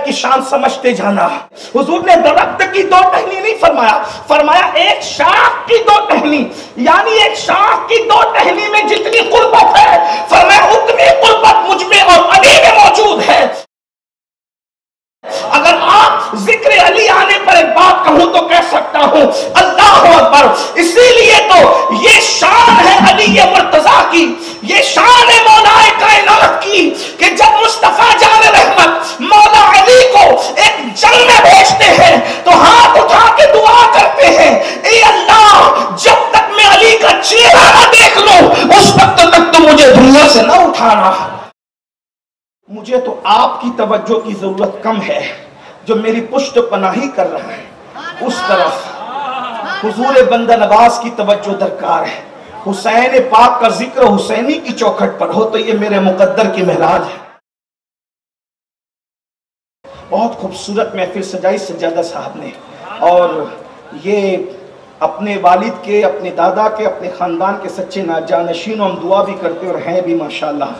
کی شان سمجھتے جانا. حضور نے درخت کی دو ٹہنی نہیں فرمایا، فرمایا ایک شاخ کی دو ٹہنی، یعنی ایک شاخ کی دو ٹہنی میں جتنی قربت ہے فرمایا اتنی قربت مجھ میں اور علی میں موجود ہے. اگر آپ ذکر علی آنے پر ایک بات کہوں تو کہہ سکتا ہوں اللہ اکبر. اسی لیے تو یہ شان ہے علی مرتضیٰ کی، یہ شان ہے مولا کائنات کی کہ جب مصطفیٰ جان رحمت مولا علی کو ایک جنگ میں بھیجتے ہیں تو ہاتھ اٹھا کے دعا کرتے ہیں، اے اللہ جب تک میں علی کا چہرہ نہ دیکھ لوں اس وقت تک تو مجھے دنیا سے نہ اٹھانا. مجھے تو آپ کی توجہ کی ضرورت کم ہے، جو میری پشت پناہی کر رہا ہے اس طرف حضور بندہ نواز کی توجہ درکار ہے. حسین پاک کا ذکر حسینی کی چوکھٹ پر ہو تو یہ میرے مقدر کی معراج ہے. بہت خوبصورت محفل سجائی سجادہ صاحب نے، اور یہ اپنے والد کے، اپنے دادا کے، اپنے خاندان کے سچے جانشین، ہم دعا بھی کرتے اور ہیں بھی ماشاءاللہ.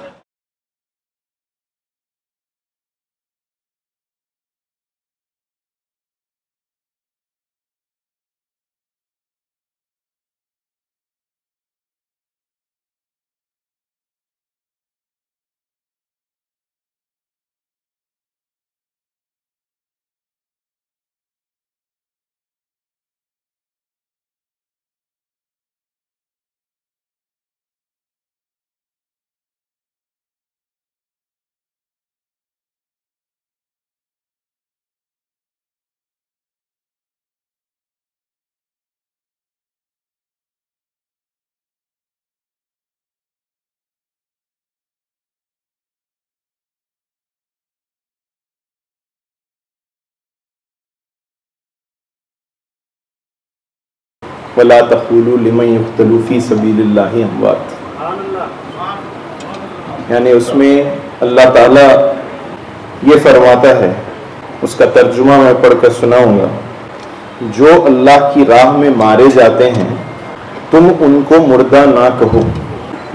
وَلَا تَقُولُوا لِمَنْ يُقْتَلُ فِي سَبِيلِ اللَّهِ أَمْوَاتٌ. یعنی اس میں اللہ تعالیٰ یہ فرماتا ہے، اس کا ترجمہ میں پڑھ کر سناؤں گا، جو اللہ کی راہ میں مارے جاتے ہیں تم ان کو مردہ نہ کہو،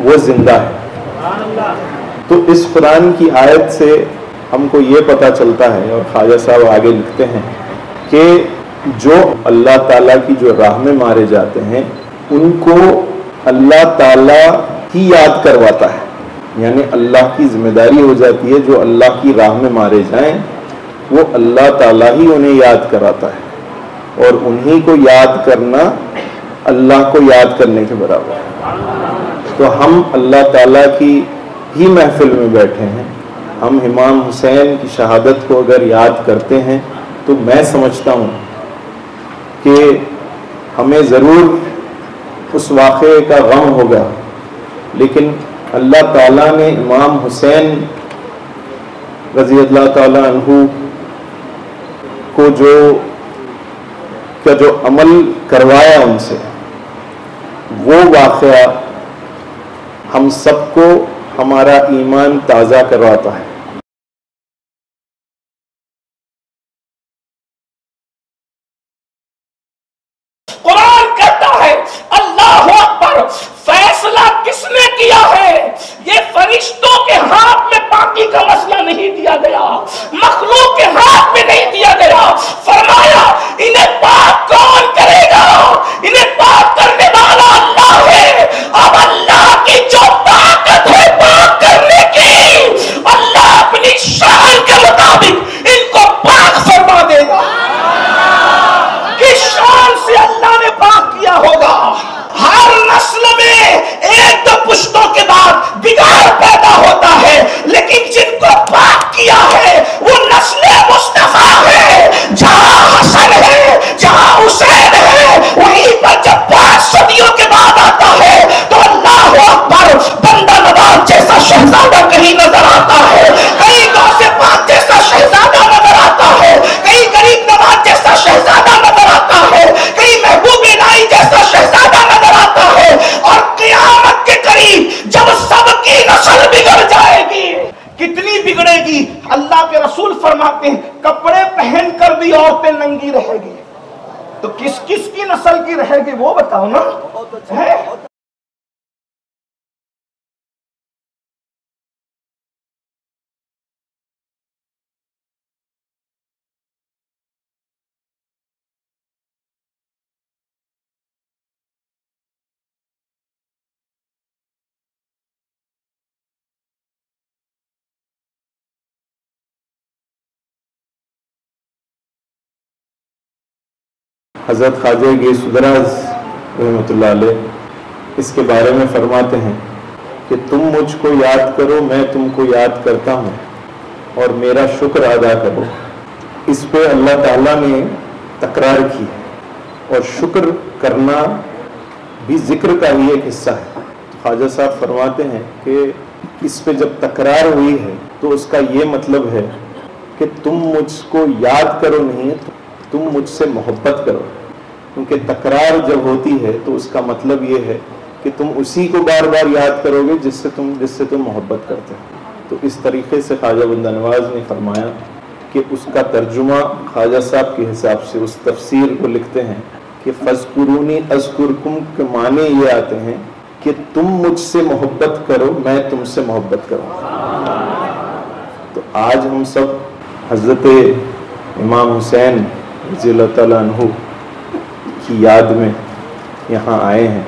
وہ زندہ ہے. تو اس قرآن کی آیت سے ہم کو یہ پتہ چلتا ہے، اور خواجہ صاحب آگے لکھتے ہیں کہ جو اللہ تعالیٰ کی جو راہ میں مارے جاتے ہیں ان کو اللہ تعالیٰ ہی یاد کرواتا ہے. یعنی اللہ کی ذمہ داری ہو جاتی ہے جو اللہ کی راہ میں مارے جائیں وہ اللہ تعالیٰ ہی انہیں یاد کراتا ہے، اور انہی کو یاد کرنا اللہ کو یاد کرنے کے برابر ہے. تو ہم اللہ تعالیٰ کی ہی محفل میں بیٹھے ہیں. ہم امام حسین کی شہادت کو اگر یاد کرتے ہیں تو میں سمجھتا ہوں کہ ہمیں ضرور اس واقعے کا غم ہوگا، لیکن اللہ تعالیٰ نے امام حسین رضی اللہ تعالیٰ عنہ کو جو عمل کروایا ان سے، وہ واقعہ ہم سب کو ہمارا ایمان تازہ کرواتا ہے. قرآن کہتا ہے اللہ اکبر، فیصلہ کس نے کیا ہے؟ یہ فرشتوں کے ہاتھ میں پاکی کا مسئلہ نہیں دیا گیا، مخلوق کے ہاتھ میں نہیں دیا گیا. فرمایا انہیں پاک کون کرے گا؟ انہیں پاک کرنے والا اللہ ہے. اب اللہ کی جو طاقت ہے پاک کرنے کی، اللہ اپنی شان کے مطابق ان کو پاک فرما دے گا. کس شان سے اللہ نے پاک کیا ہوگا؟ ہر نسل میں ایک دو پشتوں کے بعد بگاڑ پیدا ہوتا ہے، لیکن جن کو پاک کیا ہے وہ نسل مصطفیٰ ہے. جہاں حسن ہے، جہاں حسین ہے، وہیں پر جب 5 صدیوں کے بعد آتا ہے تو اللہ اکبر، بندہ نواز جیسا شہزادہ کہیں نظر آتا ہے، کہیں غوث پاک جیسا شہزادہ نظر آتا ہے، کہیں غریب نواز جیسا شہزادہ نظر آتا ہے، کہیں محبوب الہی جیسا شہزادہ نظر آتا ہے. اور قیامت کے قریب جب سب کی نسل بگڑ جائے گی، کتنی بگڑے گی؟ اللہ کے رسول فرماتے ہیں کپڑے پہن کر بھی عورتیں ننگی رہے گی. تو کس کس کی نسل کی رہے گی وہ بتاؤ نا. حضرت خواجہ گیس ادراز رحمۃ اللہ علیہ اس کے بارے میں فرماتے ہیں کہ تم مجھ کو یاد کرو، میں تم کو یاد کرتا ہوں، اور میرا شکر ادا کرو۔ اس پہ اللہ تعالیٰ نے تکرار کی ہے، اور شکر کرنا بھی ذکر کا ہی ایک حصہ ہے۔ خواجہ صاحب فرماتے ہیں کہ اس پہ جب تکرار ہوئی ہے تو اس کا یہ مطلب ہے کہ تم مجھ کو یاد کرو نہیں، تم مجھ سے محبت کرو، کیونکہ تکرار جب ہوتی ہے تو اس کا مطلب یہ ہے کہ تم اسی کو بار بار یاد کرو گے جس سے تم محبت کرتے ہو۔ تو اس طریقے سے خواجہ بندہ نواز نے فرمایا کہ اس کا ترجمہ خواجہ صاحب کے حساب سے اس تفسیر کو لکھتے ہیں کہ فَاذْكُرُونِی أَذْكُرْکُم کے معنی یہ آتے ہیں کہ تم مجھ سے محبت کرو، میں تم سے محبت کروں۔ تو آج ہم سب حضرت امام حسین رضی اللہ تعالیٰ عنہ کی یاد میں یہاں آئے ہیں،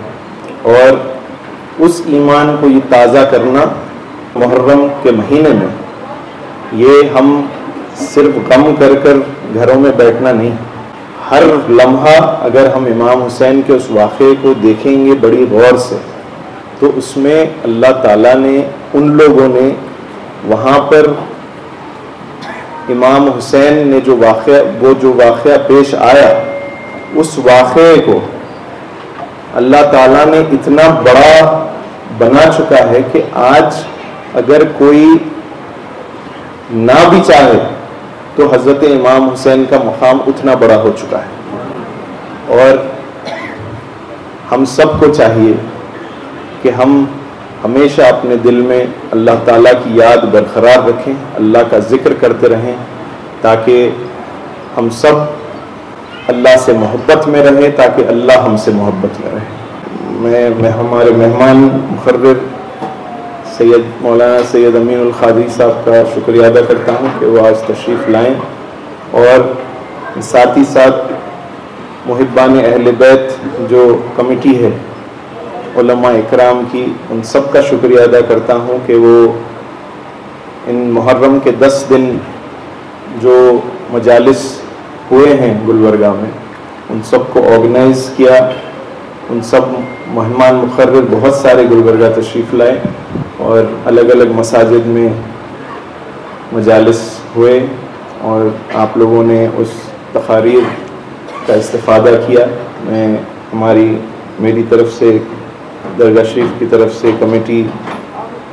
اور اس ایمان کو یہ تازہ کرنا محرم کے مہینے میں، یہ ہم صرف غم کر کر گھروں میں بیٹھنا نہیں، ہر لمحہ اگر ہم امام حسین کے اس واقعے کو دیکھیں گے بڑی غور سے تو اس میں اللہ تعالیٰ نے، ان لوگوں نے وہاں پر امام حسین نے جو واقعہ پیش آیا، اس واقعے کو اللہ تعالیٰ نے اتنا بڑا بنا چکا ہے کہ آج اگر کوئی نہ بھی چاہے تو حضرت امام حسین کا مقام اتنا بڑا ہو چکا ہے۔ اور ہم سب کو چاہیے کہ ہم ہمیشہ اپنے دل میں اللہ تعالیٰ کی یاد برقرار رکھیں، اللہ کا ذکر کرتے رہیں، تاکہ ہم سب اللہ سے محبت میں رہیں، تاکہ اللہ ہم سے محبت میں رہے۔ میں ہمارے مہمان مقرر سید مولانا سید امین القادری صاحب کا شکریہ ادا کرتا ہوں کہ وہ آج تشریف لائیں، اور ساتھ ہی ساتھ محبان اہل بیت جو کمیٹی ہے علماء اکرام کی، ان سب کا شکریہ ادا کرتا ہوں کہ وہ ان محرم کے 10 دن جو مجالس ہوئے ہیں گلبرگہ میں، ان سب کو آرگنائز کیا، ان سب مہمان مقرر بہت سارے گلبرگہ تشریف لائے، اور الگ الگ مساجد میں مجالس ہوئے، اور آپ لوگوں نے اس تقاریر کا استفادہ کیا۔ میں میری طرف سے، درگاہ شریف کی طرف سے کمیٹی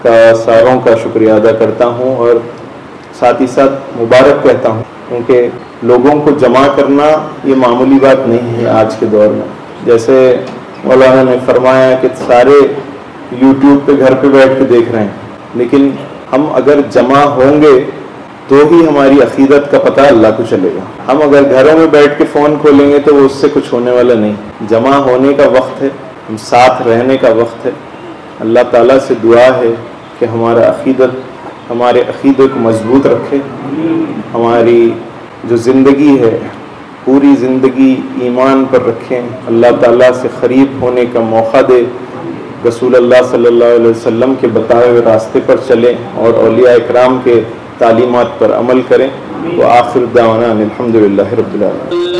کا ساروں کا شکریہ ادا کرتا ہوں، اور ساتھ ہی ساتھ مبارک کہتا ہوں، کیونکہ لوگوں کو جمع کرنا یہ معمولی بات نہیں ہے آج کے دور میں۔ جیسے مولانا نے فرمایا کہ سارے یوٹیوب پہ گھر پہ بیٹھ کے دیکھ رہے ہیں، لیکن ہم اگر جمع ہوں گے تو ہی ہماری عقیدت کا پتہ اللہ کو چلے گا۔ ہم اگر گھروں میں بیٹھ کے فون کھولیں گے تو وہ اس سے کچھ ہونے والا نہیں۔ جمع ہونے کا وقت ہے، ہم ساتھ رہنے کا وقت ہے۔ اللہ تعالیٰ سے دعا ہے کہ ہمارے عقیدے کو مضبوط رکھے، ہماری جو زندگی ہے پوری زندگی ایمان پر رکھیں، اللہ تعالیٰ سے قریب ہونے کا موقع دے، رسول اللہ صلی اللہ علیہ وسلم کے بتائے ہوئے راستے پر چلیں، اور اولیاء اکرام کے تعلیمات پر عمل کریں۔ وآخر دعوانا الحمدللہ رب العالمین۔